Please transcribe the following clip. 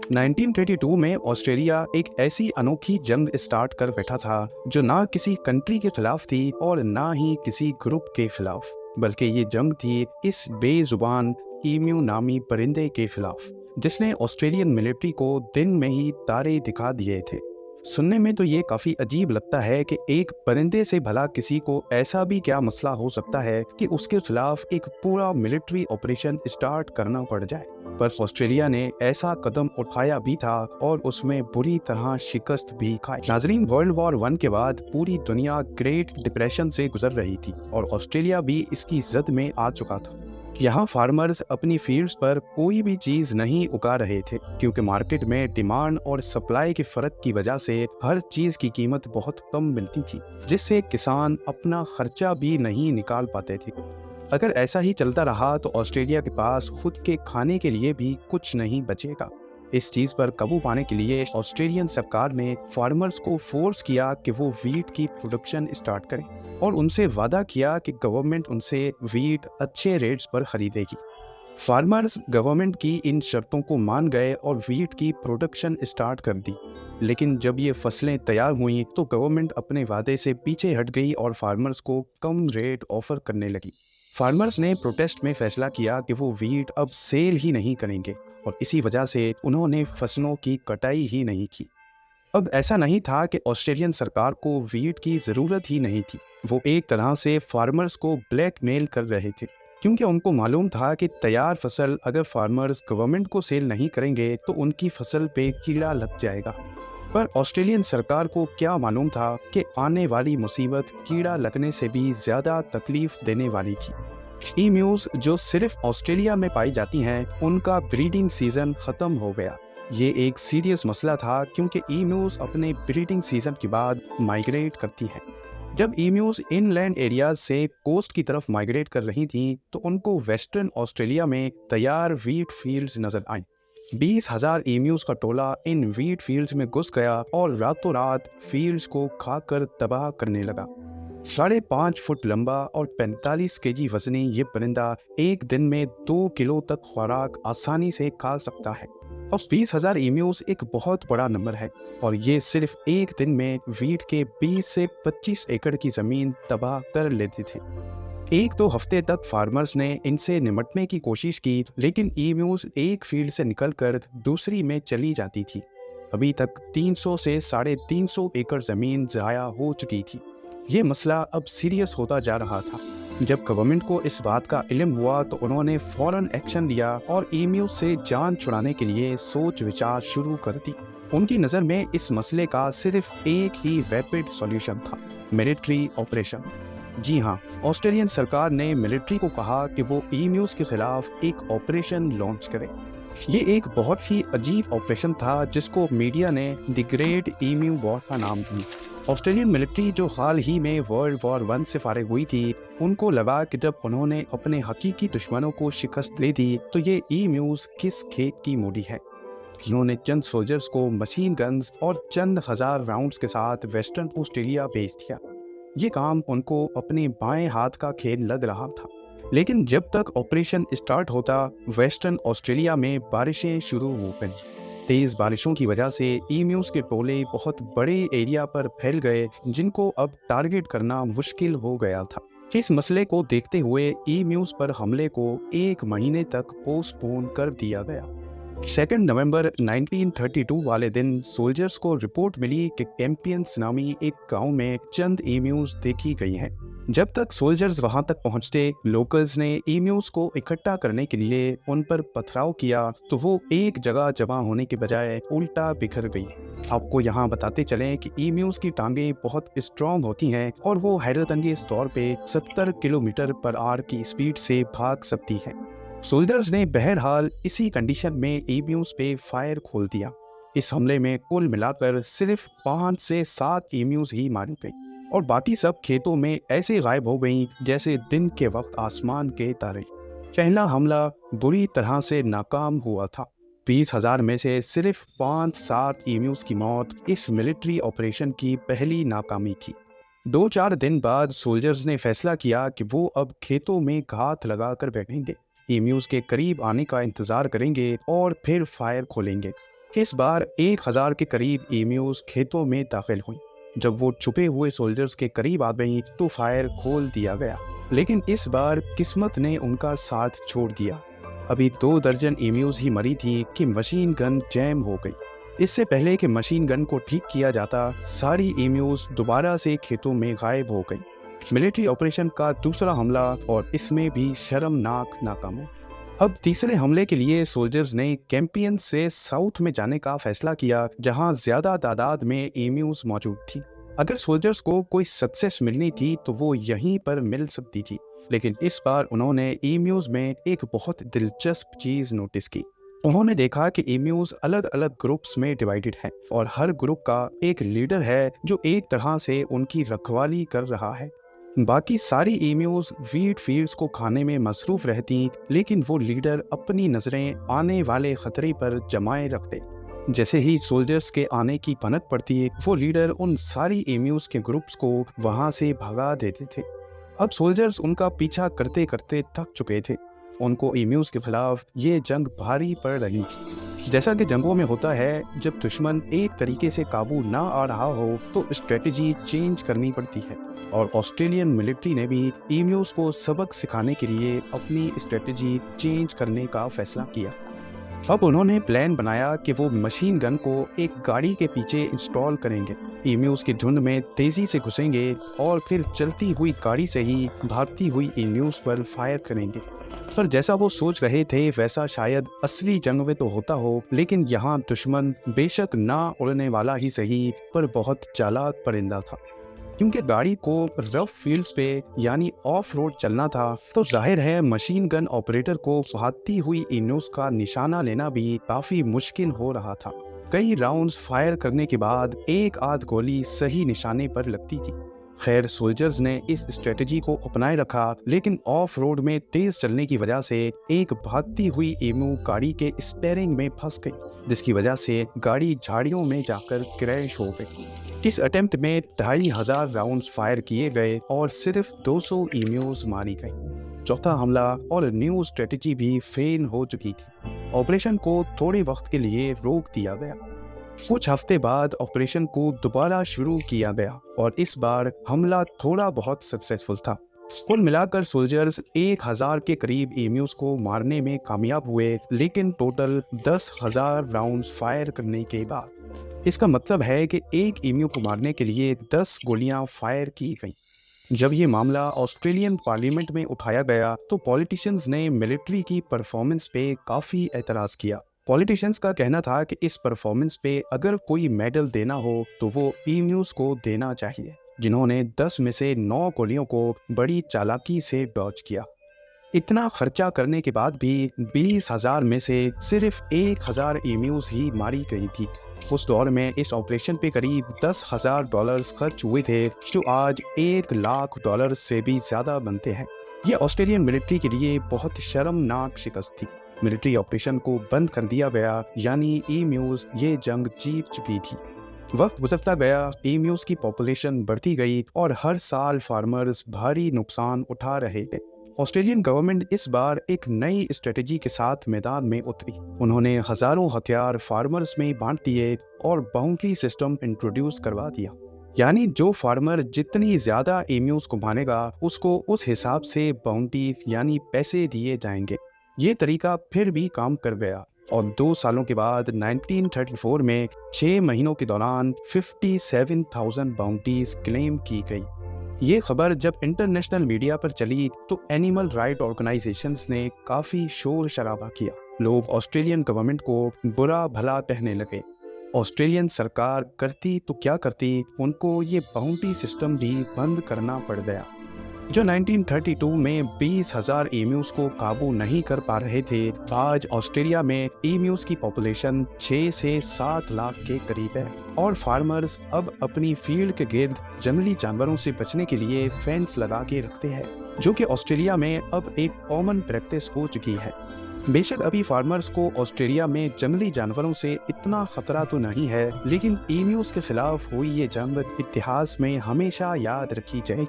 1932 में ऑस्ट्रेलिया एक ऐसी अनोखी जंग स्टार्ट कर बैठा था जो ना किसी कंट्री के खिलाफ थी और ना ही किसी ग्रुप के खिलाफ, बल्कि ये जंग थी इस बेजुबान ईम्यू नामी परिंदे के खिलाफ जिसने ऑस्ट्रेलियन मिलिट्री को दिन में ही तारे दिखा दिए थे। सुनने में तो ये काफ़ी अजीब लगता है कि एक परिंदे से भला किसी को ऐसा भी क्या मसला हो सकता है कि उसके खिलाफ एक पूरा मिलिट्री ऑपरेशन स्टार्ट करना पड़ जाए। पर ऑस्ट्रेलिया ने ऐसा कदम उठाया भी था और उसमें बुरी तरह शिकस्त भी खाई। नाजरीन, वर्ल्ड वॉर 1 के बाद पूरी दुनिया ग्रेट डिप्रेशन से गुजर रही थी और ऑस्ट्रेलिया भी इसकी जद में आ चुका था। यहाँ फार्मर्स अपनी फील्ड्स पर कोई भी चीज नहीं उगा रहे थे क्योंकि मार्केट में डिमांड और सप्लाई के फर्क की वजह से हर चीज की कीमत बहुत कम मिलती थी, जिससे किसान अपना खर्चा भी नहीं निकाल पाते थे। अगर ऐसा ही चलता रहा तो ऑस्ट्रेलिया के पास खुद के खाने के लिए भी कुछ नहीं बचेगा। इस चीज पर काबू पाने के लिए ऑस्ट्रेलियन सरकार ने फार्मर्स को फोर्स किया कि वो वीट की प्रोडक्शन स्टार्ट करें और उनसे वादा किया कि गवर्नमेंट उनसे वीट अच्छे रेट्स पर खरीदेगी। फार्मर्स गवर्नमेंट की इन शर्तों को मान गए और वीट की प्रोडक्शन स्टार्ट कर दी। लेकिन जब ये फसलें तैयार हुई तो गवर्नमेंट अपने वादे से पीछे हट गई और फार्मर्स को कम रेट ऑफर करने लगी। फार्मर्स ने प्रोटेस्ट में फैसला किया कि वो वीट अब सेल ही नहीं करेंगे और इसी वजह से उन्होंने फसलों की कटाई ही नहीं की। अब ऐसा नहीं था कि ऑस्ट्रेलियन सरकार को वीट की ज़रूरत ही नहीं थी, वो एक तरह से फार्मर्स को ब्लैकमेल कर रहे थे क्योंकि उनको मालूम था कि तैयार फसल अगर फार्मर्स गवर्नमेंट को सेल नहीं करेंगे तो उनकी फसल पे कीड़ा लग जाएगा। पर ऑस्ट्रेलियन सरकार को क्या मालूम था कि आने वाली मुसीबत कीड़ा लगने से भी ज़्यादा तकलीफ देने वाली थी। ईम्यूज जो सिर्फ ऑस्ट्रेलिया में पाई जाती हैं, उनका ब्रीडिंग सीजन ख़त्म हो गया। ये एक सीरियस मसला था क्योंकि ईम्यूज अपने ब्रीडिंग सीजन के बाद माइग्रेट करती हैं। जब ईम्यूज इनलैंड एरियाज से कोस्ट की तरफ माइग्रेट कर रही थीं तो उनको वेस्टर्न ऑस्ट्रेलिया में तैयार वीट फील्ड्स नजर आए। 20,000 ईम्यूज का टोला इन वीट फील्ड्स में घुस गया और रातों रात फील्ड्स को खाकर तबाह करने लगा। 5.5 फुट लंबा और 45 केजी वजनी ये परिंदा एक दिन में 2 किलो तक खुराक आसानी से खा सकता है। और 20,000 ईम्यूज एक बहुत बड़ा नंबर है और ये सिर्फ एक दिन में वीट के 20 से 25 एकड़ की जमीन तबाह कर लेते थे। एक दो हफ्ते तक फार्मर्स ने इनसे निपटने की कोशिश की, लेकिन ईम्यूज एक फील्ड से निकलकर दूसरी में चली जाती थी। अभी तक 300 से 350 एकड़ जमीन ज़ाया हो चुकी थी। ये मसला अब सीरियस होता जा रहा था। जब गवर्नमेंट को इस बात का इल्म हुआ तो उन्होंने फौरन एक्शन लिया और ईम्यूज से जान छुड़ाने के लिए सोच विचार शुरू कर दी। उनकी नज़र में इस मसले का सिर्फ एक ही रैपिड सॉल्यूशन था, मिलिट्री ऑपरेशन। जी हाँ, ऑस्ट्रेलियन सरकार ने मिलिट्री को कहा कि वो ईम्यूज के खिलाफ एक ऑपरेशन लॉन्च करे। ये एक बहुत ही अजीब ऑपरेशन था जिसको मीडिया ने द ग्रेट ईम्यू वॉर का नाम दिया। ऑस्ट्रेलियन मिलिट्री जो हाल ही में वर्ल्ड वॉर 1 से फारिग हुई थी, उनको लगा कि जब उन्होंने अपने हकीकी दुश्मनों को शिकस्त दे दी तो ये ईम्यूज किस खेत की मूड़ी है। उन्होंने चंद सोल्जर्स को मशीन गन्स और चंद हजार राउंड्स के साथ वेस्टर्न ऑस्ट्रेलिया भेज दिया। ये काम उनको अपने बाएं हाथ का खेल लग रहा था। लेकिन जब तक ऑपरेशन स्टार्ट होता, वेस्टर्न ऑस्ट्रेलिया में बारिशें शुरू हो गईं। तेज़ बारिशों की वजह से ईम्यूज के टोले बहुत बड़े एरिया पर फैल गए, जिनको अब टारगेट करना मुश्किल हो गया था। इस मसले को देखते हुए ईम्यूज पर हमले को 1 महीने तक पोस्टपोन कर दिया गया। 2 नवंबर 1932 वाले दिन सोल्जर्स को रिपोर्ट मिली कि कैंपियंस नामी एक गांव में चंद ईम्यूज देखी गई हैं। जब तक सोल्जर्स वहां तक पहुंचते, लोकल्स ने ईम्यूज को इकट्ठा करने के लिए उन पर पथराव किया तो वो एक जगह जमा होने के बजाय उल्टा बिखर गई। आपको यहाँ बताते चलें कि ईम्यूज की टांगें बहुत स्ट्रॉन्ग होती हैं और वो हैरतअंगेज तौर पे 70 किलोमीटर पर आवर की स्पीड से भाग सकती हैं। सोल्जर्स ने बहरहाल इसी कंडीशन में ईम्यूज पे फायर खोल दिया। इस हमले में कुल मिलाकर सिर्फ 5 से 7 ईम्यूज ही मारी गई और बाकी सब खेतों में ऐसे गायब हो गई जैसे दिन के वक्त आसमान के तारे। पहला हमला बुरी तरह से नाकाम हुआ था। 20,000 में से सिर्फ 5-7 ईम्यूज की मौत इस मिलिट्री ऑपरेशन की पहली नाकामी थी। 2-4 दिन बाद सोल्जर्स ने फैसला किया कि वो अब खेतों में घात लगाकर बैठेंगे, ईम्यूज के करीब आने का इंतजार करेंगे और फिर फायर खोलेंगे। इस बार 1000 के करीब एम्यूज खेतों में दाखिल हुई। जब वो छुपे हुए सोल्जर्स के करीब आ गई तो फायर खोल दिया गया, लेकिन इस बार किस्मत ने उनका साथ छोड़ दिया। अभी 2 दर्जन एम्यूज ही मरी थी कि मशीन गन जैम हो गई। इससे पहले कि मशीन गन को ठीक किया जाता, सारी एम्यूज दोबारा से खेतों में गायब हो गई। मिलिट्री ऑपरेशन का दूसरा हमला, और इसमें भी शर्मनाक नाकामी। अब तीसरे हमले के लिए सोल्जर्स ने कैंपियन से साउथ में जाने का फैसला किया, जहां ज्यादा तादाद में एम्यूज मौजूद थी। अगर सोल्जर्स को कोई सक्सेस मिलनी थी तो वो यहीं पर मिल सकती थी, लेकिन इस बार उन्होंने एम्यूज में एक बहुत दिलचस्प चीज नोटिस की। उन्होंने देखा कि एम्यूज अलग अलग ग्रुप्स में डिवाइडेड हैं और हर ग्रुप का एक लीडर है जो एक तरह से उनकी रखवाली कर रहा है। बाकी सारी एम्यूज वीट फील्ड्स को खाने में मसरूफ रहती, लेकिन वो लीडर अपनी नजरें आने वाले खतरे पर जमाए रखते। जैसे ही सोल्जर्स के आने की पनत पड़ती, वो लीडर उन सारी एम्यूज के ग्रुप्स को वहां से भगा देते थे। अब सोल्जर्स उनका पीछा करते करते थक चुके थे। उनको एम्यूज के खिलाफ ये जंग भारी पड़ रही थी। जैसा कि जंगों में होता है, जब दुश्मन एक तरीके से काबू ना आ रहा हो तो स्ट्रेटजी चेंज करनी पड़ती है, और ऑस्ट्रेलियन मिलिट्री ने भी एम्यूज को सबक सिखाने के लिए अपनी स्ट्रेटजी चेंज करने का फैसला किया। अब उन्होंने प्लान बनाया कि वो मशीन गन को एक गाड़ी के पीछे इंस्टॉल करेंगे, एम्यूज के झुंड में तेजी से घुसेंगे और फिर चलती हुई गाड़ी से ही भागती हुई एम्यूज पर फायर करेंगे। पर जैसा वो सोच रहे थे वैसा शायद असली जंग में तो होता हो, लेकिन यहाँ दुश्मन बेशक ना उड़ने वाला ही सही, पर बहुत चालाक परिंदा था। क्योंकि गाड़ी को रफ फील्ड्स पे यानी ऑफ रोड चलना था, तो जाहिर है मशीन गन ऑपरेटर को भागती हुई एम्यूज का निशाना लेना भी काफी मुश्किल हो रहा था। कई राउंड्स फायर करने के बाद एक आध गोली सही निशाने पर लगती थी। खैर, सोल्जर्स ने इस स्ट्रेटजी को अपनाए रखा, लेकिन ऑफ रोड में तेज चलने की वजह से एक भागती हुई एम्यू गाड़ी के स्टीयरिंग में फंस गई, जिसकी वजह से गाड़ी झाड़ियों में जाकर क्रैश हो गई। इस अटेम्प्ट में 2500 राउंड्स फायर किए गए और सिर्फ 200 एम्यूज मारी गई। चौथा हमला और न्यू स्ट्रेटजी भी फेल हो चुकी थी। ऑपरेशन को थोड़े वक्त के लिए रोक दिया गया। कुछ हफ्ते बाद ऑपरेशन को दोबारा शुरू किया गया और इस बार हमला थोड़ा बहुत सक्सेसफुल था। कुल मिलाकर सोल्जर्स 1000 के करीब एम्यूज को मारने में कामयाब हुए, लेकिन टोटल 10,000 राउंड्स फायर करने के बाद। इसका मतलब है कि एक एम्यू को मारने के लिए 10 गोलियां फायर की गईं। जब ये मामला ऑस्ट्रेलियन पार्लियामेंट में उठाया गया तो पॉलिटिशियंस ने मिलिट्री की परफॉर्मेंस पे काफ़ी एतराज़ किया। पॉलिटिशियंस का कहना था कि इस परफॉर्मेंस पे अगर कोई मेडल देना हो तो वो एम्यूज को देना चाहिए, जिन्होंने 10 में से 9 गोलियों को बड़ी चालाकी से डॉज किया। इतना खर्चा करने के बाद भी 20,000 में से सिर्फ 1,000 एम्यूज ही मारी गई थी। उस दौर में इस ऑपरेशन पे करीब $10,000 खर्च हुए थे, जो आज $1,00,000 से भी ज़्यादा बनते हैं। ये ऑस्ट्रेलियन मिलिट्री के लिए बहुत शर्मनाक शिकस्त थी। मिलिट्री ऑपरेशन को बंद कर दिया गया, यानी एम्यूज ये जंग जीत चुकी थी। वक्त गुजरता गया, एम्यूज की पॉपुलेशन बढ़ती गई और हर साल फार्मर्स भारी नुकसान उठा रहे थे। ऑस्ट्रेलियन गवर्नमेंट इस बार एक नई स्ट्रेटजी के साथ मैदान में उतरी। उन्होंने हजारों हथियार फार्मर्स में बांट दिए और बाउंड्री सिस्टम इंट्रोड्यूस करवा दिया, यानी जो फार्मर जितनी ज्यादा एम्यूज को मानेगा उसको उस हिसाब से बाउंड्री यानी पैसे दिए जाएंगे। ये तरीका फिर भी काम कर गया और 2 सालों के बाद 1934 में 6 महीनों के दौरान 57,000 बाउंड्रीज क्लेम की गई। ये खबर जब इंटरनेशनल मीडिया पर चली तो एनिमल राइट ऑर्गेनाइजेशंस ने काफ़ी शोर शराबा किया। लोग ऑस्ट्रेलियन गवर्नमेंट को बुरा भला कहने लगे। ऑस्ट्रेलियन सरकार करती तो क्या करती, उनको ये बाउंड्री सिस्टम भी बंद करना पड़ गया। जो 1932 में 20,000 एम्यूज को काबू नहीं कर पा रहे थे, आज ऑस्ट्रेलिया में एम्यूज की पॉपुलेशन 6 से 7 लाख के करीब है और फार्मर्स अब अपनी फील्ड के गिर्द जंगली जानवरों से बचने के लिए फेंस लगा के रखते हैं, जो कि ऑस्ट्रेलिया में अब एक कॉमन प्रैक्टिस हो चुकी है। बेशक अभी फार्मर्स को ऑस्ट्रेलिया में जंगली जानवरों से इतना खतरा तो नहीं है, लेकिन एम्यूज के खिलाफ हुई ये जंग इतिहास में हमेशा याद रखी जाएगी।